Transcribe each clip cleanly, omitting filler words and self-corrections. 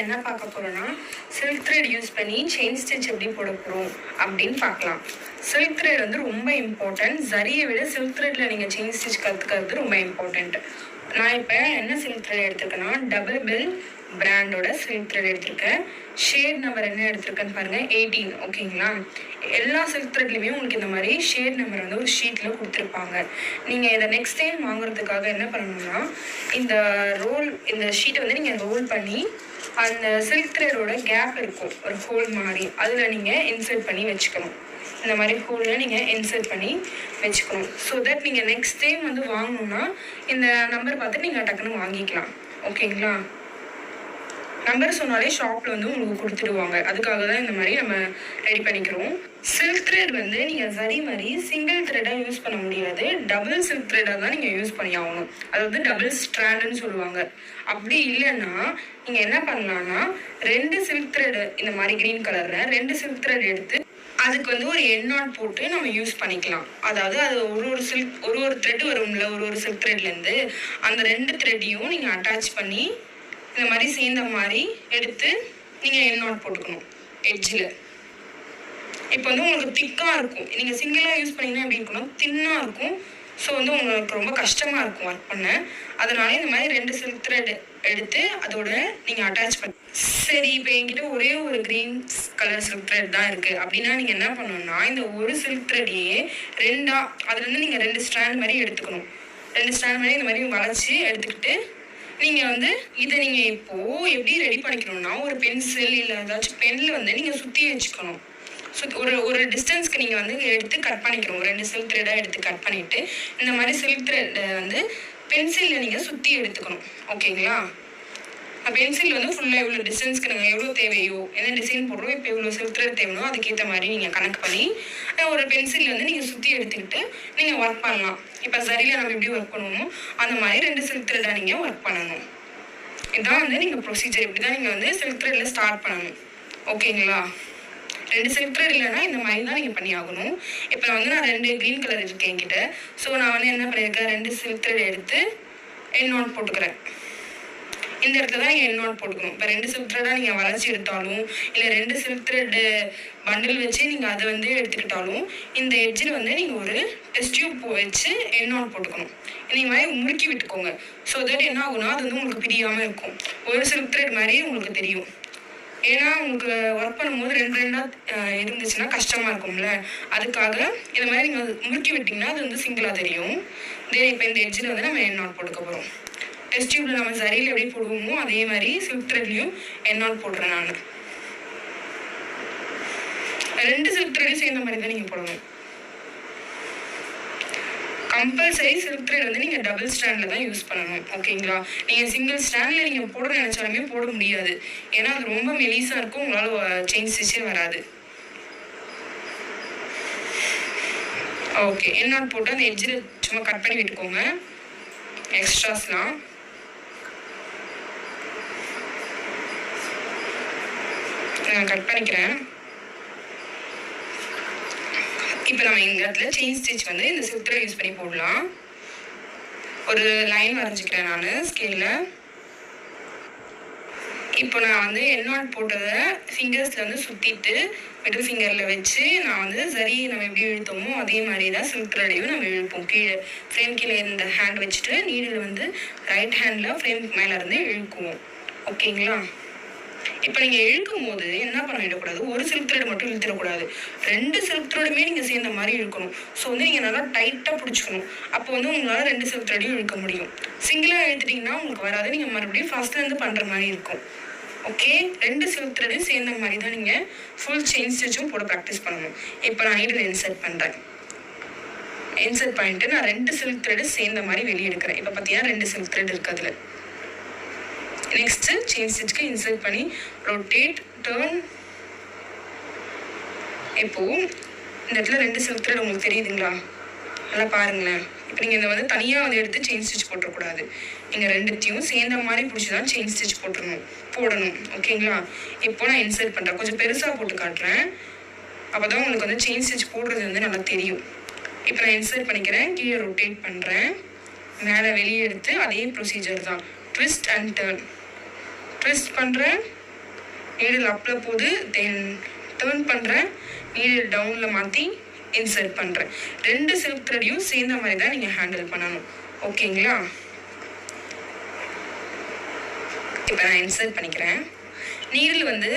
என்ன பார்க்க போகிறோன்னா சில்க் த்ரெட் யூஸ் பண்ணி செயின் ஸ்டிச் எப்படி போட போகிறோம் அப்படின்னு பார்க்கலாம். சில்க் த்ரெட் வந்து ரொம்ப இம்பார்ட்டன்ட். ஜரியை விட சில்க் த்ரெட்டில் நீங்கள் செயின் ஸ்டிச் கற்றுக்கிறது ரொம்ப இம்பார்ட்டண்ட். நான் இப்போ என்ன சில்க் த்ரெட் எடுத்திருக்கேன்னா டபுள் பில் பிராண்டோட சில்க் த்ரெட் எடுத்திருக்கேன். ஷேட் நம்பர் என்ன எடுத்திருக்கேன்னு பாருங்கள், 18. ஓகேங்களா? எல்லா சில்க் த்ரெட்லையுமே உங்களுக்கு இந்த மாதிரி ஷேட் நம்பர் வந்து ஒரு ஷீட்டில் கொடுத்துருப்பாங்க. நீங்கள் இதை நெக்ஸ்ட் டைம் வாங்குறதுக்காக என்ன பண்ணணும்னா இந்த ஷீட்டை வந்து நீங்கள் ரோல் பண்ணி அந்த சில்க் த்ரெடோட கேப் இருக்கும் ஒரு ஹோல் மாதிரி, அதில் நீங்கள் இன்சர்ட் பண்ணி வச்சுக்கணும். இந்த மாதிரி ஹோலில் நீங்கள் இன்சர்ட் பண்ணி வச்சுக்கணும். ஸோ தட் நீங்கள் நெக்ஸ்ட் டைம் வந்து வாங்கணுன்னா இந்த நம்பர் பார்த்து நீங்கள் டக்குன்னு வாங்கிக்கலாம். ஓகேங்களா? நம்பர் சொன்னாலே ஷாப்பில் வந்து உங்களுக்கு கொடுத்துடுவாங்க. அதுக்காக தான் இந்த மாதிரி நம்ம ரெடி பண்ணிக்கிறோம். சில்க் த்ரெட் வந்து நீங்கள் சரி மாதிரி சிங்கிள் த்ரெடாக யூஸ் பண்ண முடியாது, டபுள் சில்க் த்ரெடாக தான் நீங்கள் யூஸ் பண்ணி ஆகணும். அதாவது டபுள் ஸ்ட்ராண்டுன்னு சொல்லுவாங்க. அப்படி இல்லைன்னா நீங்கள் என்ன பண்ணலான்னா 2 சில்க் த்ரெட் இந்த மாதிரி க்ரீன் கலரில் 2 சில்க் த்ரெட் எடுத்து அதுக்கு வந்து ஒரு எண்ணாட் போட்டு நம்ம யூஸ் பண்ணிக்கலாம். அதாவது அது ஒரு த்ரெட் வரும்ல, ஒரு சில்க் த்ரெட்லேருந்து அந்த 2 த்ரெட்டையும் நீங்கள் அட்டாச் பண்ணி இந்த மாதிரி சேர்ந்த மாதிரி எடுத்து நீங்கள் எண்ணாட் போட்டுக்கணும் எட்ஜில். இப்போ வந்து உங்களுக்கு திக்காக இருக்கும். நீங்கள் சிங்கிளாக யூஸ் பண்ணிங்கன்னா எப்படி இருக்கணும், தின்னாக இருக்கும். ஸோ வந்து உங்களுக்கு ரொம்ப கஷ்டமாக இருக்கும் ஒர்க் பண்ண. அதனால இந்த மாதிரி 2 சில்க் த்ரெட் எடுத்து அதோட நீங்கள் அட்டாச் பண்ணி. சரி, இப்போ என்கிட்ட ஒரே ஒரு க்ரீன் கலர் சில்க் த்ரெட் தான் இருக்குது அப்படின்னா நீங்கள் என்ன பண்ணணும்னா இந்த ஒரு சில்க் த்ரெட்டையே அதுலேருந்து நீங்கள் 2 ஸ்ட்ராண்ட் மாதிரி எடுத்துக்கணும். 2 ஸ்ட்ராண்ட் மாதிரி இந்த மாதிரி வளைச்சி எடுத்துக்கிட்டு நீங்கள் வந்து இதை நீங்கள் இப்போது எப்படி ரெடி பண்ணிக்கணும்னா ஒரு பென்சில் இல்லை ஏதாச்சும் பெனில் வந்து நீங்கள் சுற்றி வச்சுக்கணும். ஒரு டிஸ்டன்ஸ்க்கு நீங்கள் வந்து எடுத்து கட் பண்ணிக்கணும். 2 சில்க் த்ரெடாக எடுத்து கட் பண்ணிவிட்டு இந்த மாதிரி சில்க் த்ரெட்டை வந்து பென்சிலில் நீங்கள் சுற்றி எடுத்துக்கணும். ஓகேங்களா? பென்சில் வந்து ஃபுல்லாக எவ்வளோ டிஸ்டன்ஸ்க்கு நாங்கள் எவ்வளோ தேவையோ, என்ன டிசைன் போடுறோம், இப்போ எவ்வளோ சில்க் த்ரெட் தேவையோ அதுக்கேற்ற மாதிரி நீங்கள் கணக்கு பண்ணி ஒரு பென்சில் வந்து நீங்கள் சுற்றி எடுத்துக்கிட்டு நீங்கள் ஒர்க் பண்ணலாம். இப்போ சரியில் நம்ம எப்படி ஒர்க் பண்ணுவோமோ அந்த மாதிரி 2 சில்க் த்ரெட்டாக நீங்கள் ஒர்க் பண்ணணும். இதுதான் வந்து நீங்கள் ப்ரொசீஜர். இப்படி தான் நீங்கள் வந்து சில்க் த்ரெட்டில் ஸ்டார்ட் பண்ணணும். ஓகேங்களா? 2 சில்க் த்ரெட் இல்லைன்னா இந்த மாதிரி தான் நீங்கள் பண்ணி ஆகணும். இப்போ வந்து நான் 2 க்ரீன் கலர் இருக்கேன் என்கிட்ட. ஸோ நான் வந்து என்ன பண்ணியிருக்கேன், 2 சில்க் த்ரெட் எடுத்து எண்ணாட் போட்டுக்கிறேன். இந்த இடத்துல தான் நீங்கள் எண்ணாட் போட்டுக்கணும். இப்போ 2 சில்க் த்ரெட்டாக நீங்கள் வளைச்சி எடுத்தாலும் இல்லை 2 சில்க் த்ரெட்டு பண்டில் வச்சு நீங்கள் அதை வந்து எடுத்துக்கிட்டாலும் இந்த எட்ஜில் வந்து நீங்கள் ஒரு டெஸ்ட் டியூப் வச்சு எண்ணாட் போட்டுக்கணும். இந்த மாதிரி முறுக்கி விட்டுக்கோங்க. ஸோ தட் என்ன ஆகுனா அது வந்து உங்களுக்கு பிரியாமல் இருக்கும். ஒரு சில்க் த்ரெட் மாதிரி உங்களுக்கு தெரியும். ஏன்னா உங்களுக்கு ஒர்க் பண்ணும்போது 2 இருந்துச்சுன்னா கஷ்டமாக இருக்கும்ல, அதுக்காக இந்த மாதிரி நீங்கள் முறுக்கி விட்டிங்கன்னா அது வந்து சிங்கிளாக தெரியும். இப்போ இந்த எட்ஜில் வந்து நம்ம எண்ணாட் போட்டுக்க போகிறோம். டெஸ்ட் டியூப்ல நம்ம சரியில் எப்படி போடுவோமோ அதே மாதிரி சில்க் த்ரெட்லையும் எண்ணாட் போடுறேன் நான். 2 சில்க் த்ரெட்டையும் சேர்ந்த மாதிரி தான் நீங்கள் போடணும். கம்பல்சரி சில்க் த்ரெட் வந்து நீங்கள் டபுள் ஸ்டாண்டில் தான் யூஸ் பண்ணணும். ஓகேங்களா? நீங்கள் சிங்கிள் ஸ்டாண்டில் நீங்கள் போட நினச்சாலுமே போட முடியாது. ஏன்னா அது ரொம்ப மெலிசாக இருக்கும், உங்களால் செயின் ஸ்டிச்சே வராது. ஓகே, எண்ணாட் போட்டு அந்த எட்ஜில் சும்மா கட் பண்ணி விட்டுக்கோங்க எக்ஸ்ட்ராஸ்லாம். நான் கட் பண்ணிக்கிறேன். இப்போ நம்ம இந்த இடத்துல செயின் ஸ்டிச் வந்து இந்த சில்க் த்ரெட் யூஸ் பண்ணி போடலாம். ஒரு லைன் வரைஞ்சிக்கிறேன் நான் ஸ்கேலில். இப்போ நான் வந்து எண்ணாட் போட்டதை ஃபிங்கர்ஸில் வந்து சுற்றிட்டு மிடில் ஃபிங்கரில் வச்சு நான் வந்து சரி நம்ம எப்படி இழுத்தோமோ அதே மாதிரி தான் சில்க் த்ரெட்டையும் நம்ம இழுப்போம். ஃப்ரேம் கீழே இந்த ஹேண்ட் வச்சுட்டு நீடில் வந்து ரைட் ஹேண்டில் ஃப்ரேம் மேலே இருந்து இழுக்குவோம். ஓகேங்களா? இப்போ நீங்கள் இழுக்கும் போது என்ன பண்ணிடக்கூடாது, ஒரு சில்க் த்ரெட் மட்டும் இழுத்துடக்கூடாது, 2 சில்க் த்ரெட்டுமே நீங்கள் சேர்ந்த மாதிரி இழுக்கணும். ஸோ வந்து நீங்கள் நல்லா டைட்டாக பிடிச்சிக்கணும். அப்போ வந்து உங்களால் 2 சில்க் த்ரெட்டையும் இழுக்க முடியும். சிங்கிளாக இழுத்துட்டிங்கன்னா உங்களுக்கு வராது, நீங்கள் மறுபடியும் ஃபஸ்ட்லேருந்து பண்ணுற மாதிரி இருக்கும். ஓகே, 2 சில்க் த்ரெட்டையும் சேர்ந்த மாதிரி தான் நீங்கள் ஃபுல் செயின் ஸ்டிச்சும் போட ப்ராக்டிஸ் பண்ணணும். இப்போ நான் நீடில் இன்சர்ட் பண்ணுறேன். இன்சர்ட் பண்ணிட்டு நான் 2 சில்க் த்ரெட்டு சேர்ந்த மாதிரி வெளியே எடுக்கிறேன். இப்போ பார்த்தீங்கன்னா 2 சில்க் த்ரெட் இருக்குது அதில். நெக்ஸ்ட்டு செயின் ஸ்டிச்சுக்கு இன்சர்ட் பண்ணி ரொட்டேட் டர்ன். இப்போது இந்த இடத்துல 2 சில்க் த்ரெட் உங்களுக்கு தெரியுதுங்களா, நல்லா பாருங்களேன். இப்போ நீங்கள் இதை வந்து தனியாக வந்து எடுத்து செயின் ஸ்டிச் போட்டுறக்கூடாது. நீங்கள் 2த்தையும் சேர்ந்த மாதிரி பிடிச்சி தான் செயின் ஸ்டிச் போடணும். ஓகேங்களா? இப்போ நான் இன்சர்ட் பண்ணுறேன். கொஞ்சம் பெருசாக போட்டு காட்டுறேன், அப்போ தான் உங்களுக்கு வந்து செயின் ஸ்டிச் போடுறது வந்து நல்லா தெரியும். இப்போ நான் இன்சர்ட் பண்ணிக்கிறேன், கீழே ரொட்டேட் பண்ணுறேன், மேலே வெளியே எடுத்து அதே ப்ரொசீஜர் தான் ட்விஸ்ட் அண்ட் டர்ன். ட்விஸ்ட் பண்ணுறேன், நீடில் அப்பில் போது தென் டேர்ன் பண்ணுறேன், நீடில் டவுனில் மாற்றி இன்சர்ட் பண்ணுறேன். 2 சில்க் த்ரெட்டையும் சேர்ந்த மாதிரி தான் நீங்கள் ஹேண்டில் பண்ணணும். ஓகேங்களா? இப்போ நான் இன்சர்ட் பண்ணிக்கிறேன். நீடில் வந்து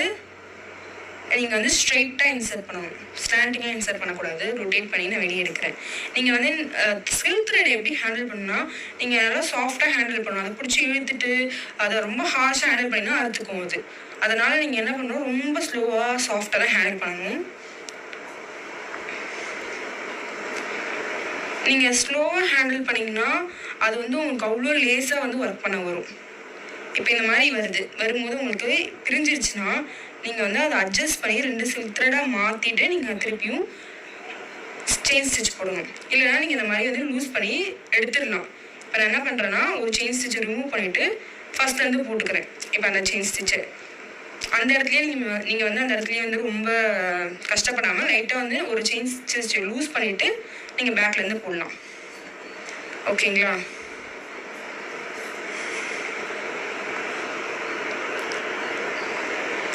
நீங்கள் வந்து ஸ்ட்ரைட்டாக இன்சர்ட் பண்ணணும், ஸ்டாண்டிங்காக இன்சர்ட் பண்ணக்கூடாது. ரொட்டேட் பண்ணி நான் வெளியே எடுக்கிறேன். நீங்கள் வந்து சில்க் த்ரெட் எப்படி ஹேண்டில் பண்ணணும்னா, நீங்கள் நல்லா சாஃப்டாக ஹேண்டில் பண்ணணும். அதை பிடிச்சி இழுத்துட்டு அதை ரொம்ப ஹார்ஷாக ஹேண்டில் பண்ணினா அறுத்துக்கும் அது. அதனால் நீங்கள் என்ன பண்ணணும், ரொம்ப ஸ்லோவாக சாஃப்டாக தான் ஹேண்டில் பண்ணணும். நீங்கள் ஸ்லோவாக ஹேண்டில் பண்ணிங்கன்னா அது வந்து உங்களுக்கு அவ்வளோ லேஸாக வந்து ஒர்க் பண்ண வரும். இப்போ இந்த மாதிரி வரும்போது உங்களுக்கு பிரிஞ்சிருச்சுன்னா நீங்கள் வந்து அதை அட்ஜஸ்ட் பண்ணி 2 சில்க் த்ரெடாக மாற்றிட்டு நீங்கள் திருப்பியும் செயின் ஸ்டிச் போடணும். இல்லைனா நீங்கள் இந்த மாதிரி வந்து லூஸ் பண்ணி எடுத்துடலாம். இப்போ நான் என்ன பண்ணுறேன்னா, ஒரு செயின் ஸ்டிச்சை ரிமூவ் பண்ணிவிட்டு ஃபஸ்ட்லேருந்து போட்டுக்கிறேன். இப்போ அந்த செயின் ஸ்டிச்சை அந்த இடத்துலையே நீங்கள் வந்து அந்த இடத்துலையே வந்து ரொம்ப கஷ்டப்படாமல் லைட்டாக வந்து ஒரு செயின் ஸ்டிச்சை லூஸ் பண்ணிவிட்டு நீங்கள் பேக்லேருந்து போடலாம். ஓகேங்களா?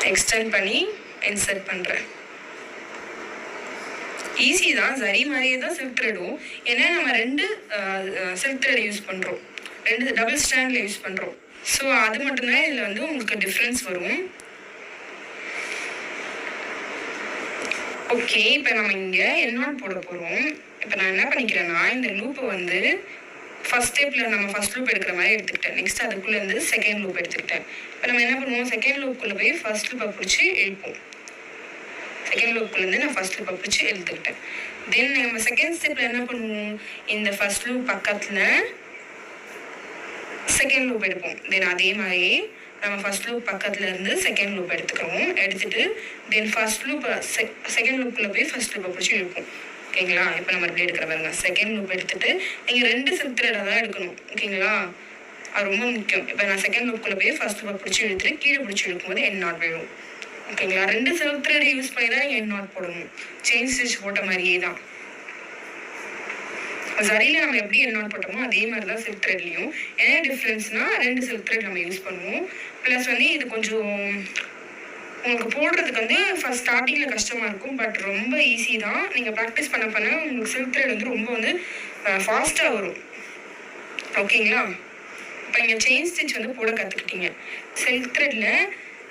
எக்ஸ்டெண்ட் பண்ணி இன்சர்ட் பண்ணுறேன். ஈஸி தான், சரி மாதிரியே தான் சில்க் த்ரெடும். ஏன்னா நம்ம 2 சில்க் த்ரெட் யூஸ் பண்ணுறோம், 2 டபுள் ஸ்டாண்டில் யூஸ் பண்ணுறோம். ஸோ அது மட்டும்தான் இதில் வந்து உங்களுக்கு டிஃப்ரென்ஸ் வரும். ஓகே, இப்போ நம்ம இங்கே என்நாட் போட போகிறோம். இப்போ நான் என்ன பண்ணிக்கிறேன்னா, இந்த லூப்பை வந்து ஃபஸ்ட் ஸ்டெப்பில் நம்ம ஃபஸ்ட் லூப் எடுக்கிற மாதிரி எடுத்துக்கிட்டேன். நெக்ஸ்ட் அதுக்குள்ளேருந்து செகண்ட் லூப் எடுத்துக்கிட்டேன். இப்போ நம்ம என்ன பண்ணுவோம், செகண்ட் லூப்புக்குள்ளே போய் ஃபஸ்ட் லூப்பை பிடிச்சி இழுப்போம். செகண்ட் லூப்புக்குள்ளேருந்து நான் ஃபஸ்ட் லூப்பை பிடிச்சி எடுத்துக்கிட்டேன். தென் நம்ம செகண்ட் ஸ்டெப்பில் என்ன பண்ணுவோம், இந்த ஃபஸ்ட் லூப் பக்கத்தில் செகண்ட் லூப் எடுப்போம். தென் அதே மாதிரி நம்ம ஃபஸ்ட் லூப் பக்கத்தில் இருந்து செகண்ட் லூப் எடுத்துட்டு தென் ஃபஸ்ட் லூப் செகண்ட் லூப்புக்குள்ளே போய் ஃபஸ்ட் லூப்பை பிடிச்சி இழுப்போம். ஓகேங்களா? இப்போ நம்ம எப்படி எடுக்கிற பாருங்க, செகண்ட் லூப் எடுத்துட்டு நீங்கள் 2 சில்க் த்ரெடாக தான் எடுக்கணும். ஓகேங்களா? அது ரொம்ப முக்கியம். இப்போ நான் செகண்ட் லூப்புக்குள்ளே போய் ஃபஸ்ட் லூப்பை பிடிச்சி இழுத்துட்டு கீழே பிடிச்சி இழுக்கும்போது என் நாட் விழும். ஓகேங்களா? 2 சில்க் த்ரெட் யூஸ் பண்ணி தான் நீங்கள் என் நாட் போடணும். செயின் ஸ்டிச் போட்ட மாதிரியே தான். சரியில் நம்ம எப்படி என் நாட் போட்டோமோ அதே மாதிரி தான் சில்க் த்ரெட்லையும். என்ன டிஃப்ரென்ஸ்னால் 2 சில்க் த்ரெட் நம்ம யூஸ் பண்ணுவோம். ப்ளஸ் வந்து இது கொஞ்சம் உங்களுக்கு போடுறதுக்கு வந்து ஃபஸ்ட் ஸ்டார்டிங்கில் கஷ்டமாக இருக்கும், பட் ரொம்ப ஈஸி தான். நீங்கள் ப்ராக்டிஸ் பண்ண உங்களுக்கு சில்க் த்ரெட் வந்து ரொம்ப வந்து ஃபாஸ்ட்டாக வரும். ஓகேங்களா? இப்போ நீங்கள் செயின் ஸ்டிச் வந்து போட கற்றுக்கிட்டீங்க. சில்க் த்ரெட்டில்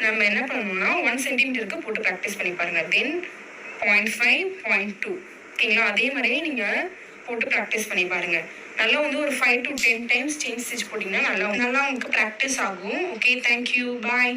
நம்ம என்ன பண்ணணும்னா 1 சென்டிமீட்டருக்கு போட்டு ப்ராக்டிஸ் பண்ணி பாருங்கள். தென் 0.5, 0.2. ஓகேங்களா? அதே மாதிரியே நீங்கள் போட்டு ப்ராக்டிஸ் பண்ணி பாருங்கள். நல்லா வந்து ஒரு 5 to 10 டைம்ஸ் செயின் ஸ்டிச் போட்டிங்கன்னா நல்லா உங்களுக்கு ப்ராக்டிஸ் ஆகும். ஓகே, தேங்க்யூ, பாய்.